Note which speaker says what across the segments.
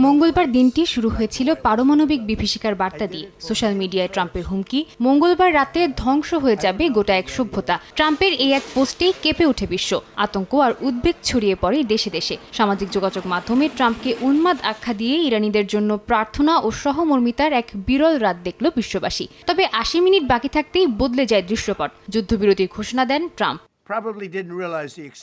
Speaker 1: মঙ্গলবার দিনটি শুরু হয়েছিল পারমাণবিক বিভীষিকার বার্তা দিয়ে। সোশ্যাল মিডিয়ায় ট্রাম্পের হুমকি, মঙ্গলবার রাতে ধ্বংস হয়ে যাবে গোটা এক সভ্যতা। ট্রাম্পের এই এক পোস্টেই কেঁপে ওঠে বিশ্ব। আতঙ্ক আর উদ্বেগ ছড়িয়ে পড়ে দেশে দেশে। সামাজিক যোগাযোগ মাধ্যমে ট্রাম্পকে উন্মাদ আখ্যা দিয়ে ইরানিদের জন্য প্রার্থনা ও সহমর্মিতার এক বিরল রাত দেখল বিশ্ববাসী। তবে ৮০ মিনিট বাকি থাকতেই বদলে যায় দৃশ্যপট। যুদ্ধবিরতির ঘোষণা দেন ট্রাম্প।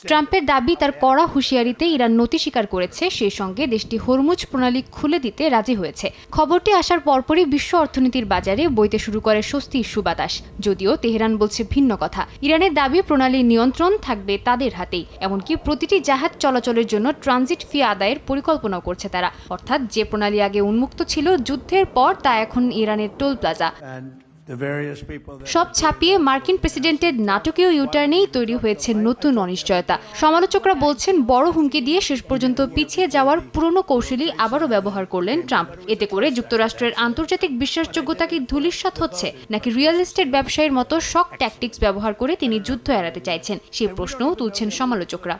Speaker 1: ট্রাম্পের দাবি, তার কড়া হুঁশিয়ারিতে ইরান নতি স্বীকার করেছে, সেই সঙ্গে দেশটি হরমুজ প্রণালী খুলে দিতে রাজি হয়েছে। খবরটি আসার পরপরই বিশ্ব অর্থনীতির বাজারে বইতে শুরু করে স্বস্তির সুবাতাস। যদিও তেহরান বলছে ভিন্ন কথা। ইরানের দাবি, প্রণালীর নিয়ন্ত্রণ থাকবে তাদের হাতেই। এমনকি প্রতিটি জাহাজ চলাচলের জন্য ট্রানজিট ফি আদায়ের পরিকল্পনাও করছে তারা। অর্থাৎ যে প্রণালী আগে উন্মুক্ত ছিল যুদ্ধের পর, তা এখন ইরানের টোল প্লাজা। সব ছাপিয়ে মার্কিন প্রেসিডেন্টের নাটকীয় ইউটার্নেই তৈরি হয়েছে নতুন অনিশ্চয়তা। সমালোচকরা বলছেন, বড় হুমকি দিয়ে শেষ পর্যন্ত পিছিয়ে যাওয়ার পুরনো কৌশলই আবারও ব্যবহার করলেন ট্রাম্প। এতে করে যুক্তরাষ্ট্রের আন্তর্জাতিক বিশ্বাসযোগ্যতা কি ধূলিসাৎ হচ্ছে, নাকি রিয়েল এস্টেট ব্যবসায়ীর মতো শক ট্যাকটিক্স ব্যবহার করে তিনি যুদ্ধ এড়াতে চাইছেন, সেই প্রশ্নও তুলছেন সমালোচকরা।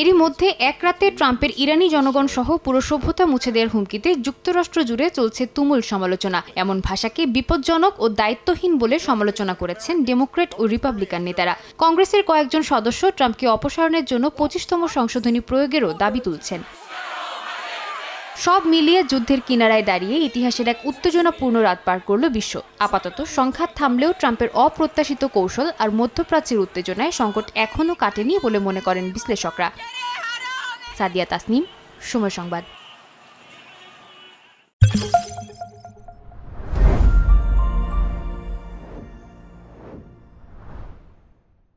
Speaker 1: এরই মধ্যে এক রাতে ট্রাম্পের ইরানি জনগণ সহ পুরো সভ্যতা মুছে দেওয়ার হুমকিতে যুক্তরাষ্ট্র জুড়ে চলছে তুমুল সমালোচনা। এমন ভাষাকে বিপজ্জনক ও দায়িত্বহীন বলে সমালোচনা করেছেন ডেমোক্র্যাট ও রিপাবলিকান নেতারা। কংগ্রেসের কয়েকজন সদস্য ট্রাম্পকে অপসারণের জন্য 25তম সংশোধনী প্রয়োগেরও দাবি তুলছেন। সব মিলিয়ে যুদ্ধের কিনারায় দাঁড়িয়ে ইতিহাসের এক উত্তেজনাপূর্ণ রাত পার করল বিশ্ব। আপাতত সংঘাত থামলেও ট্রাম্পের অপ্রত্যাশিত কৌশল আর মধ্যপ্রাচ্যের উত্তেজনায় সংকট এখনও কাটেনি বলে মনে করেন বিশ্লেষকরা। সাদিয়া তাসনিম, সময় সংবাদ।